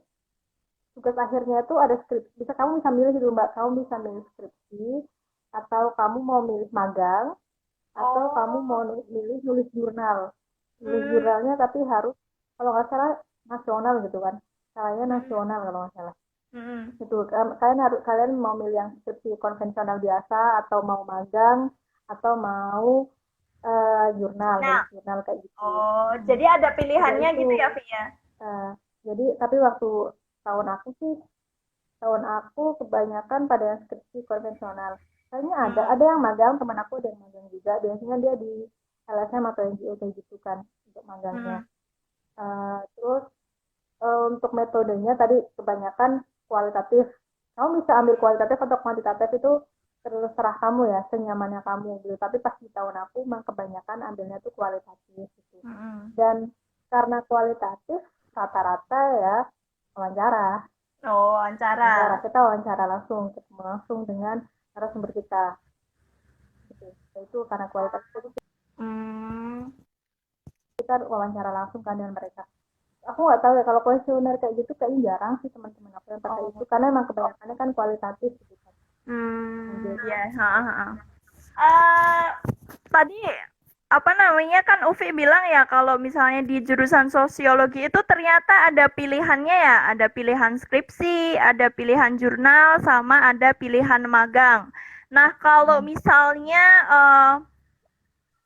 tugas akhirnya itu ada skripsi. Kamu bisa milih gitu Mbak, kamu bisa milih skripsi, atau kamu mau milih magang, atau kamu Oh. mau milih nulis jurnal. Nulis Hmm. jurnalnya tapi harus, kalau nggak salah, nasional gitu kan. Salahnya nasional kalau nggak salah. Hmm. Itu kalian mau milih yang skripsi konvensional biasa, atau mau magang, atau mau jurnal, nulis Nah, jurnal kayak gitu. oh, Hmm. jadi ada Tiga pilihannya itu. gitu ya, Vi ya? Eh, jadi tapi waktu tahun aku sih, tahun aku kebanyakan pada yang skripsi konvensional. Kayaknya ada Hmm. yang magang, teman aku ada yang magang juga. Biasanya dia di LSM atau NGO kayak gitu kan untuk magangnya. Hmm. Terus untuk metodenya tadi kebanyakan kualitatif. Kamu bisa ambil kualitatif atau kuantitatif, itu terserah kamu ya, senyamannya kamu gitu. Tapi pas di tahun aku memang kebanyakan ambilnya tuh kualitatif gitu. Hmm. Dan karena kualitatif, rata-rata ya wawancara. Oh, Wawancara, wawancara. kita wawancara langsung, ketemu langsung dengan narasumber kita gitu. Itu karena kualitas itu Hmm. kita wawancara langsung kan dengan mereka. Aku nggak tahu ya, kalau kuesioner kayak gitu kayaknya jarang sih teman-teman aku yang pakai itu, Oh. karena emang kebanyakannya kan kualitatif gitu kan. Hmm. Jadi Ya. Ha, ha, ha. Eh, tadi apa namanya kan Ufi bilang ya kalau misalnya di jurusan sosiologi itu ternyata ada pilihannya ya, ada pilihan skripsi, ada pilihan jurnal, sama ada pilihan magang. Nah, kalau misalnya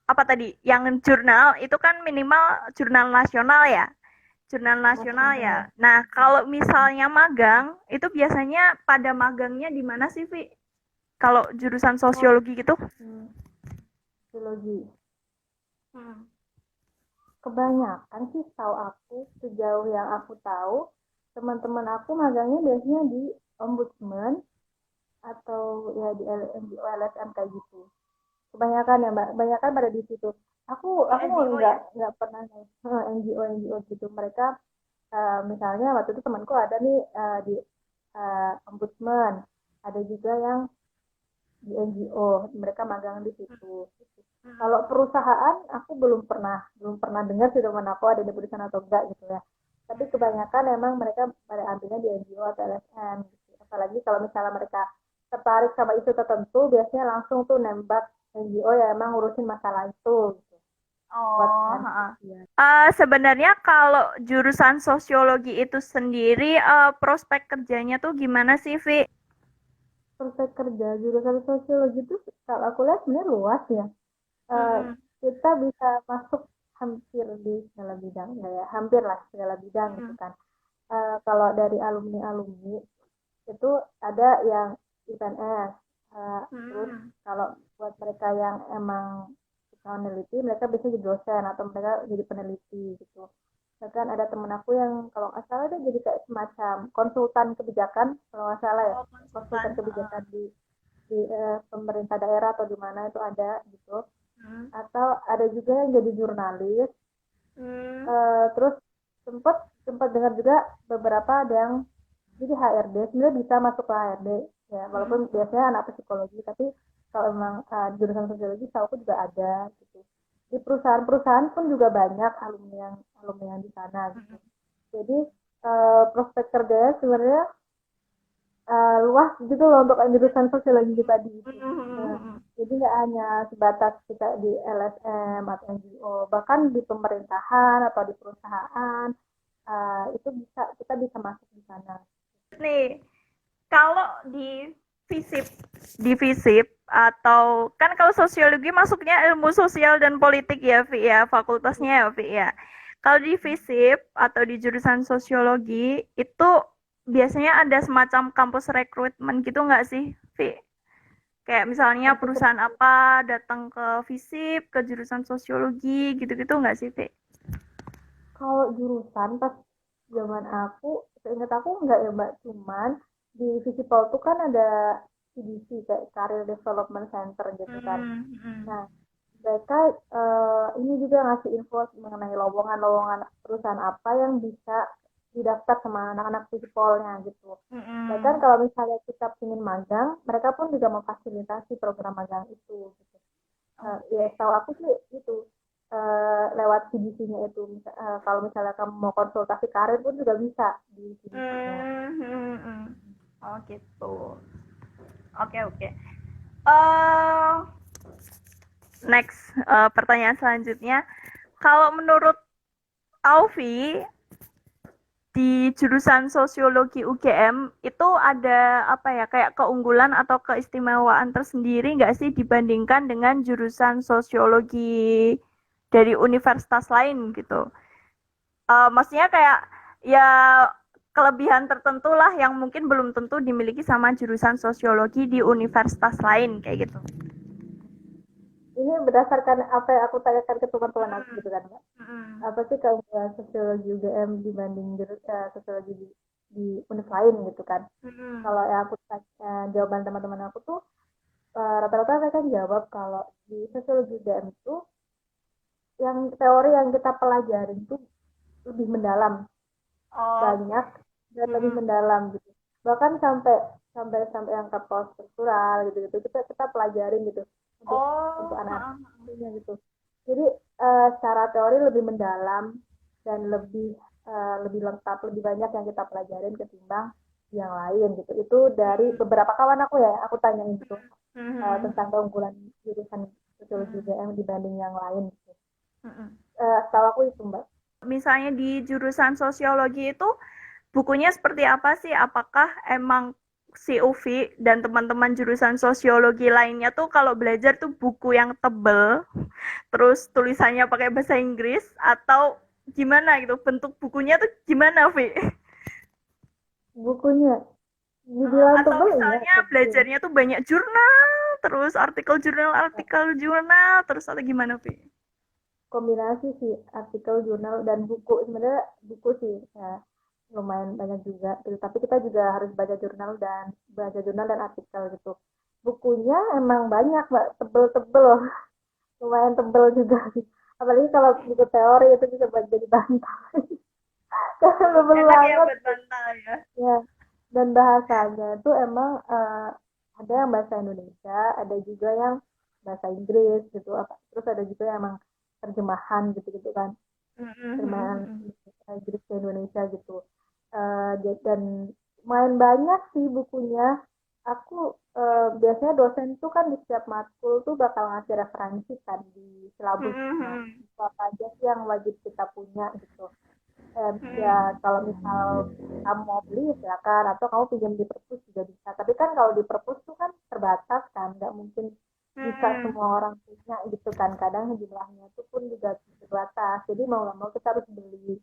apa tadi yang jurnal itu kan minimal jurnal nasional ya. Jurnal nasional ya. nasional. Nah, kalau misalnya magang itu biasanya pada magangnya di mana sih, Vi? Kalau jurusan Oh, sosiologi gitu? biologi. Hmm. Kebanyakan sih tahu aku, sejauh yang aku tahu, teman-teman aku magangnya biasanya di ombudsman atau ya di NGO LSM kayak gitu. Kebanyakan ya Mbak, kebanyakan pada di situ. Aku Di aku NGO ya? nggak pernah NGO gitu. Mereka misalnya waktu itu temanku ada nih di ombudsman, ada juga yang di NGO, mereka magang di situ. Kalau Hmm. perusahaan aku belum pernah dengar sih teman aku ada di perusahaan atau enggak gitu ya. Tapi kebanyakan emang mereka pada ambilnya di NGO atau LSM gitu. Apalagi kalau misalnya mereka tertarik sama isu tertentu, biasanya langsung tuh nembak NGO ya emang ngurusin masalah itu gitu. Buat Oh, kan heeh. skripsian. Sebenarnya kalau jurusan sosiologi itu sendiri, prospek kerjanya tuh gimana sih, Vi? Prospek kerja jurusan sosiologi itu kalau aku lihat sebenarnya luas ya. Eh, Mhm. kita bisa masuk hampir di segala bidang ya, hampir lah segala bidang gitu Mhm. kan. Kalau dari alumni-alumni itu ada yang IPNS, terus Mhm. kalau buat mereka yang emang suka meneliti, mereka bisa jadi dosen atau mereka jadi peneliti gitu. Bahkan ada temen aku yang kalau nggak salah dia jadi kayak semacam konsultan kebijakan, kalau nggak salah ya, Oh, konsultan, konsultan heeh. kebijakan di pemerintah daerah atau di mana itu ada gitu. Mhm. Atau ada juga yang jadi jurnalis. Mmm. Terus sempat sempat dengar juga beberapa ada yang jadi HRD, sebenarnya bisa masuk ke HRD ya, walaupun Mhm. biasanya anak psikologi, tapi kalau memang jurusan sosiologi tahu aku juga ada gitu. Di perusahaan-perusahaan pun juga banyak alumni yang di sana gitu. Mhm. Jadi prospek kerjanya sebenarnya luas gitu loh untuk jurusan sosiologi tadi itu. Mhm, mhm, Nah, mhm. jadi nggak hanya sebatas kita di LSM atau NGO, bahkan di pemerintahan atau di perusahaan, itu kita bisa masuk di sana. Nih, kalau di FISIP atau kan kalau sosiologi masuknya ilmu sosial dan politik ya, Vi ya, fakultasnya ya, Vi ya. Kalau di FISIP atau di jurusan sosiologi itu biasanya ada semacam kampus rekrutmen gitu nggak sih, Vi? Kayak misalnya Kampus perusahaan apa datang ke FISIP, ke jurusan sosiologi, gitu-gitu nggak sih, Vi? kalau jurusan pas zaman aku, seingat aku enggak ya Mbak, cuman di Visipol tuh kan ada CDC kayak Career Development Center gitu kan. Nah, mereka ini juga ngasih info mengenai lowongan-lowongan perusahaan apa yang bisa didaftar sama anak-anak Visipolnya gitu. Bahkan kalau misalnya kita ingin magang, mereka pun juga memfasilitasi program magang itu. Gitu. Ya, tahu aku sih itu lewat CDC-nya itu. Kalau misalnya kamu mau konsultasi karir pun juga bisa di CDC-nya. Oh gitu. Oke oke. Eh Next, pertanyaan selanjutnya, kalau menurut Aufi di jurusan sosiologi UGM itu ada apa ya kayak keunggulan atau keistimewaan tersendiri nggak sih dibandingkan dengan jurusan sosiologi dari universitas lain gitu? Maksudnya kayak ya kelebihan tertentu lah yang mungkin belum tentu dimiliki sama jurusan sosiologi di universitas lain kayak gitu. Ini berdasarkan apa yang aku tanyakan ke teman-teman aku Mm-mm. gitu kan, Mbak. Mm-mm. Apa sih keunggulan sosiologi UGM dibanding sosiologi di univ lain gitu kan. Mm-mm. Kalau yang aku tanya, jawaban teman-teman aku tuh rata-rata mereka jawab kalau di sosiologi UGM itu yang teori yang kita pelajarin tuh lebih mendalam, Oh, banyak dan lebih mm-mm. mendalam gitu. Bahkan sampai sampai sampai yang ke post struktural gitu gitu kita kita pelajarin gitu untuk Oh, anak-anaknya gitu. Jadi secara teori lebih mendalam dan lebih lengkap, lebih banyak yang kita pelajarin ketimbang yang lain gitu. Itu dari beberapa kawan aku ya, aku tanyain gitu mm-mm. tentang keunggulan jurusan sosiologi Mm-mm. UGM dibanding yang lain. Gitu. Mm-mm. Setahu aku itu Mbak. Misalnya di jurusan sosiologi itu bukunya seperti apa sih? Apakah emang si Uvi dan teman-teman jurusan sosiologi lainnya tuh kalau belajar tuh buku yang tebel, terus tulisannya pakai bahasa Inggris atau gimana gitu? Bentuk bukunya tuh gimana, Vi? Bukunya dibilang Atau tebel ya misalnya tebel. belajarnya tuh banyak jurnal, terus artikel jurnal, terus atau gimana, Vi? Kombinasi sih artikel jurnal dan buku, sebenarnya buku sih ya, lumayan banyak juga gitu. Tapi kita juga harus baca jurnal dan artikel gitu. Bukunya emang banyak Mbak, tebel-tebel loh. Lumayan tebel juga sih, apalagi kalau buku teori itu bisa buat jadi bantal. Karena tebel Enak ya banget buat tuh. bantal ya. Ya, dan bahasanya itu emang ada yang bahasa Indonesia, ada juga yang bahasa Inggris gitu apa, terus ada juga yang emang terjemahan gitu-gitu kan, terjemahan Inggris ke Indonesia gitu. Dan main banyak sih bukunya. Aku biasanya dosen tuh kan di setiap matkul tuh bakal ngasih referensi kan di silabusnya, itu apa aja sih yang wajib kita punya gitu. Ya kalau misal kamu mau beli silakan, atau kamu pinjam di perpus juga bisa, tapi kan kalau di perpus tuh kan terbatas kan, nggak mungkin bisa semua orang punya gitu kan, kadang jumlahnya itu pun juga terbatas, jadi mau nggak mau kita harus beli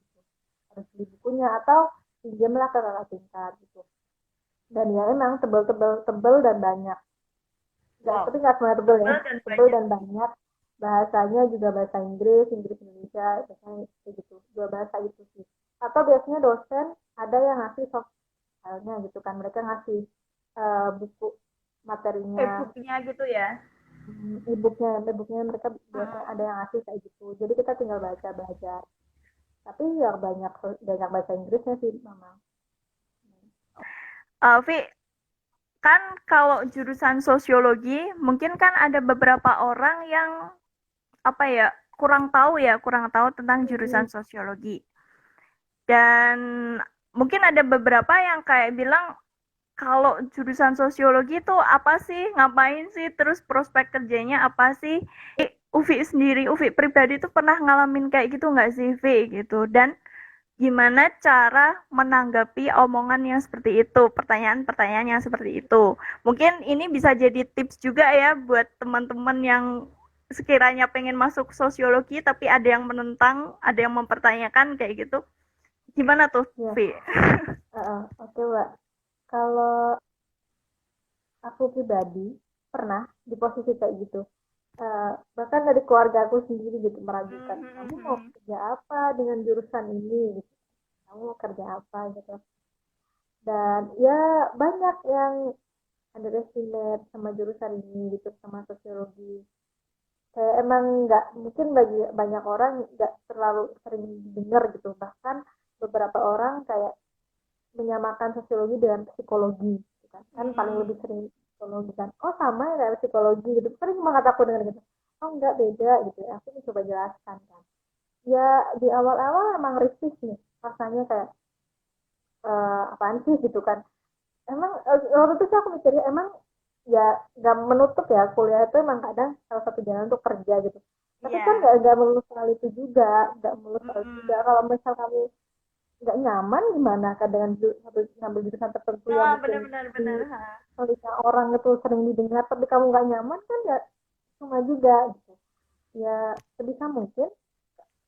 bukunya atau pinjamlah ke kakak tingkat gitu. Dan ya emang tebel dan banyak, nggak, Wow, tapi nggak semuanya tebel ya, tebal dan tebel banyak. dan banyak. Bahasanya juga bahasa Inggris, Inggris Indonesia, biasanya kayak gitu, dua bahasa itu sih. Atau biasanya dosen ada yang ngasih soft filenya gitu kan, mereka ngasih buku materinya, E-booknya gitu ya. e-booknya mereka biasanya ada yang ngasih kayak gitu, jadi kita tinggal baca belajar, tapi yang banyak banyak bahasa Inggrisnya sih memang. Vi, kan kalau jurusan sosiologi, mungkin kan ada beberapa orang yang apa ya kurang tahu tentang jurusan sosiologi. Dan mungkin ada beberapa yang kayak bilang kalau jurusan sosiologi itu apa sih, ngapain sih, terus prospek kerjanya apa sih? Uvi sendiri, Uvi pribadi tuh pernah ngalamin kayak gitu nggak sih, Vi gitu? Dan gimana cara menanggapi omongan yang seperti itu, pertanyaan-pertanyaan yang seperti itu. Mungkin ini bisa jadi tips juga ya buat teman-teman yang sekiranya pengen masuk sosiologi tapi ada yang menentang, ada yang mempertanyakan kayak gitu. Gimana tuh, Ya, Vi? oke Mbak. Kalau aku pribadi pernah di posisi kayak gitu. Bahkan dari keluarga aku sendiri gitu meragukan, kamu mau kerja apa dengan jurusan ini? Gitu. Kamu mau kerja apa gitu? Dan ya banyak yang underestimate sama jurusan ini gitu, sama sosiologi. Kayak emang nggak mungkin bagi banyak orang nggak terlalu sering dengar gitu. Bahkan beberapa orang kayak menyamakan sosiologi dengan psikologi gitu kan. Kan paling lebih sering psikologi kan. Oh sama ya kayak psikologi gitu. Sering banget aku dengar gitu. Oh enggak beda gitu ya. Aku coba jelaskan kan. Ya di awal-awal emang risih nih. Rasanya kayak apaan sih gitu kan. Emang waktu itu sih aku mikirnya emang ya nggak menutup ya kuliah itu emang kadang salah satu jalan untuk kerja gitu. Tapi kan Iya. nggak melulu soal itu juga, nggak melulu soal itu juga. Mm-mm. Kalau misal kamu nggak nyaman gimana kan dengan ngambil jurusan tertentu yang Ah, mungkin benar-benar di benar. Ha. telinga orang itu sering didengar tapi kamu nggak nyaman kan ya cuma juga gitu ya sebisa mungkin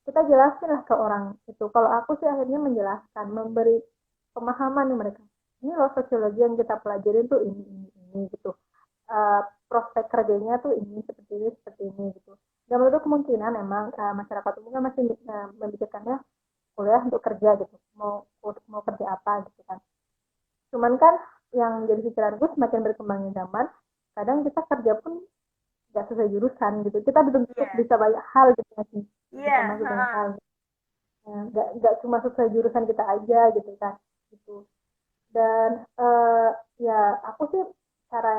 kita jelasin lah ke orang itu kalau aku sih akhirnya menjelaskan memberi pemahaman nih mereka ini loh sosiologi yang kita pelajarin tuh ini gitu. Uh, Prospek kerjanya tuh ini seperti ini gitu dan menurut kemungkinan memang masyarakat umum kan masih memikirkannya kuliah untuk kerja gitu mau kerja apa gitu kan cuman kan yang jadi pikiranku semakin berkembangnya zaman kadang kita kerja pun nggak sesuai jurusan gitu kita dituntut Iya. bisa banyak hal gitu masih bisa Iya. masuk banyak hal Ha. nggak cuma sesuai jurusan kita aja gitu kan gitu dan ya aku sih cara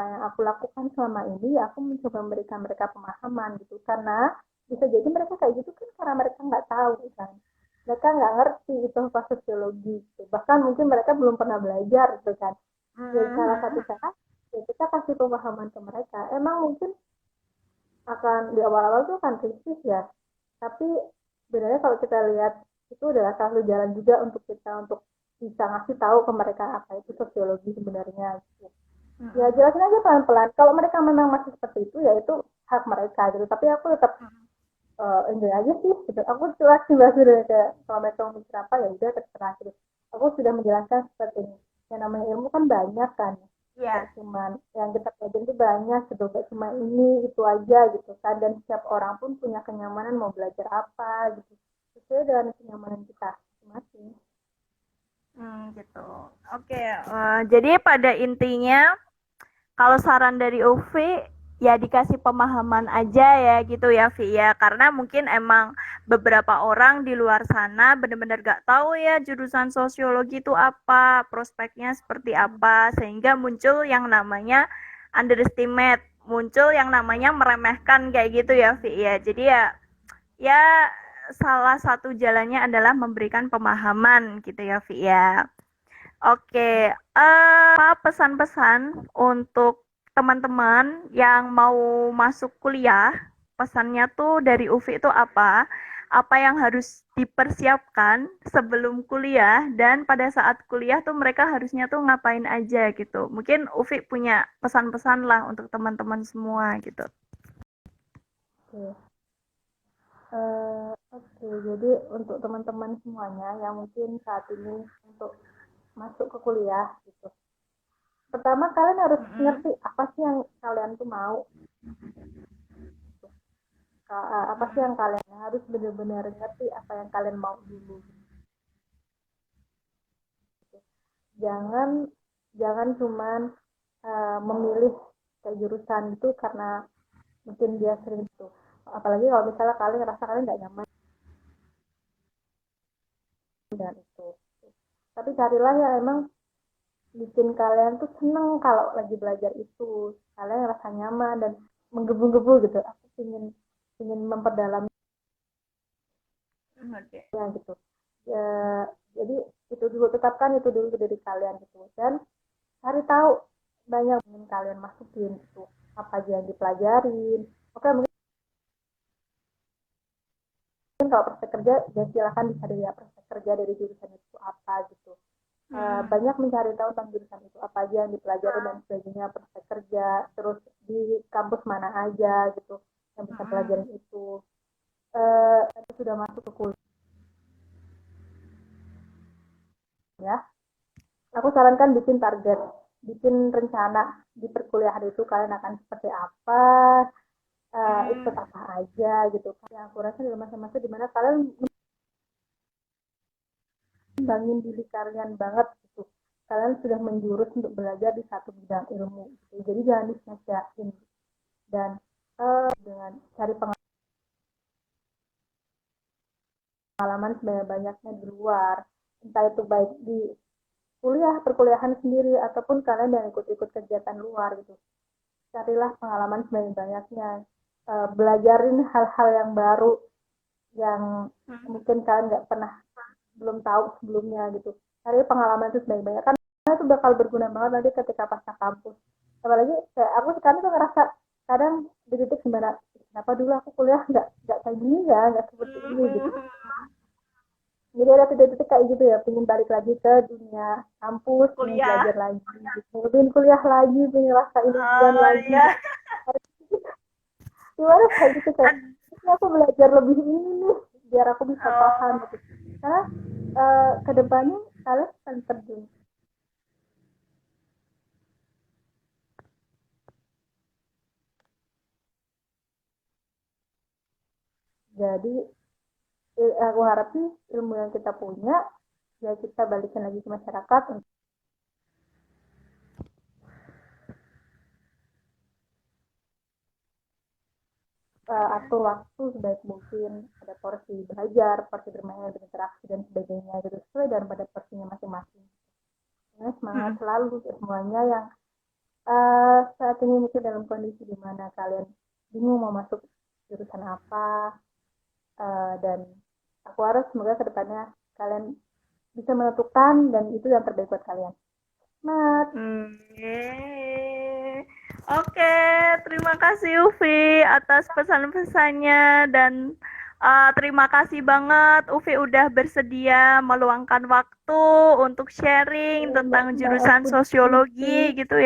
yang aku lakukan selama ini aku mencoba memberikan mereka pemahaman gitu karena bisa jadi mereka kayak gitu kan karena mereka nggak tahu kan mereka nggak ngerti itu apa sosiologi gitu. Bahkan mungkin mereka belum pernah belajar gitu kan jadi salah satu Mhm. cara ya kita kasih pemahaman ke mereka emang mungkin akan di awal-awal tuh akan krisis ya tapi sebenarnya kalau kita lihat itu adalah salah satu jalan juga untuk kita untuk bisa ngasih tahu ke mereka apa itu sosiologi sebenarnya gitu. Ya Mhm. jelasin aja pelan-pelan kalau mereka memang masih seperti itu ya itu hak mereka gitu tapi aku tetap enjoy aja sih gitu. Aku cuek sih bahas udah kayak kalau mereka mau mikir apa ya udah terserah gitu aku sudah menjelaskan seperti ini yang namanya ilmu kan banyak kan nggak Iya. cuman yang kita pelajari itu banyak gitu nggak cuma ini itu aja gitu kan dan setiap orang pun punya kenyamanan mau belajar apa gitu sesuai dengan kenyamanan kita masing-masing. Gitu. Oke, jadi pada intinya kalau saran dari Uvi ya dikasih pemahaman aja ya gitu ya Vi ya karena mungkin emang beberapa orang di luar sana benar-benar gak tahu ya jurusan sosiologi itu apa prospeknya seperti apa sehingga muncul yang namanya underestimate muncul yang namanya meremehkan kayak gitu ya Vi ya jadi ya ya salah satu jalannya adalah memberikan pemahaman gitu ya Vi ya. Oke, apa pesan-pesan untuk teman-teman yang mau masuk kuliah? Pesannya tuh dari Uvi itu apa? Apa yang harus dipersiapkan sebelum kuliah dan pada saat kuliah tuh mereka harusnya tuh ngapain aja gitu. Mungkin Uvi punya pesan-pesan lah untuk teman-teman semua gitu. Oke. Oke, jadi untuk teman-teman semuanya yang mungkin saat ini untuk masuk ke kuliah gitu. Pertama kalian harus Mm-mm. ngerti apa sih yang kalian tuh mau, apa sih yang Mm-mm. kalian harus benar-benar ngerti apa yang kalian mau dulu. Jangan jangan cuman memilih kayak jurusan itu karena mungkin dia sering itu. Apalagi kalau misalnya kalian ngerasa kalian nggak nyaman dengan itu. Tapi carilah yang emang bikin kalian tuh seneng kalau lagi belajar itu. Kalian ngerasa nyaman dan menggebu-gebu gitu. Aku ingin ingin memperdalam Oke. gitu ya, jadi itu dulu tetapkan itu dulu dari kalian gitu dan cari tahu banyak yang kalian masukin itu apa aja yang dipelajarin oke mungkin kalau praktek kerja ya silakan dicari ya praktek kerja dari jurusan itu apa gitu banyak mencari tahu tentang jurusan itu apa aja yang dipelajari dan sebagainya, prospek kerja, terus di kampus mana aja gitu yang bisa pelajarin itu. Tapi sudah masuk ke kuliah, aku sarankan bikin target, bikin rencana di perkuliahan itu kalian akan seperti apa, ikut apa aja gitu. Yang aku rasa dalam masa-masa dimana kalian ngembangin diri kalian banget gitu. Kalian sudah menjurus untuk belajar di satu bidang ilmu gitu. Jadi jangan disia-siain dan dengan cari pengalaman sebanyak-banyaknya di luar. Entah itu baik di perkuliahan sendiri ataupun kalian yang ikut-ikut kegiatan luar gitu. Carilah pengalaman sebanyak-banyaknya. Belajarin hal-hal yang baru yang mungkin kalian nggak pernah belum tahu sebelumnya gitu. Cari pengalaman itu sebanyak-banyak karena itu bakal berguna banget nanti ketika pasca kampus. Apalagi kayak aku sekarang tuh ngerasa kadang di titik gimana, kenapa dulu aku kuliah nggak kayak gini ya, nggak seperti ini gitu. Jadi ada titik-titik kayak gitu ya, pengen balik lagi ke dunia kampus, pengen Kuliah. belajar lagi, gitu. Pengen kuliah lagi, pengen rasain ujian Oh lagi. iya. Gimana kayak gitu kayak, ini aku belajar lebih ini nih, biar aku bisa paham Oh. gitu. Karena kedepannya kalian akan terjun. Jadi aku harap sih ilmu yang kita punya ya kita balikin lagi ke masyarakat, atur waktu sebaik mungkin, ada porsi belajar, porsi bermain, berinteraksi dan sebagainya gitu sesuai dan pada porsinya masing-masing. Nah, semangat selalu untuk semuanya yang saat ini mungkin dalam kondisi di mana kalian bingung mau masuk jurusan apa, dan aku harap semoga kedepannya kalian bisa menentukan dan itu yang terbaik buat kalian. Semangat! Yeay. Oke, terima kasih Ufi atas pesan-pesannya dan terima kasih banget Ufi udah bersedia meluangkan waktu untuk sharing tentang Mbak jurusan aku sosiologi gitu ya.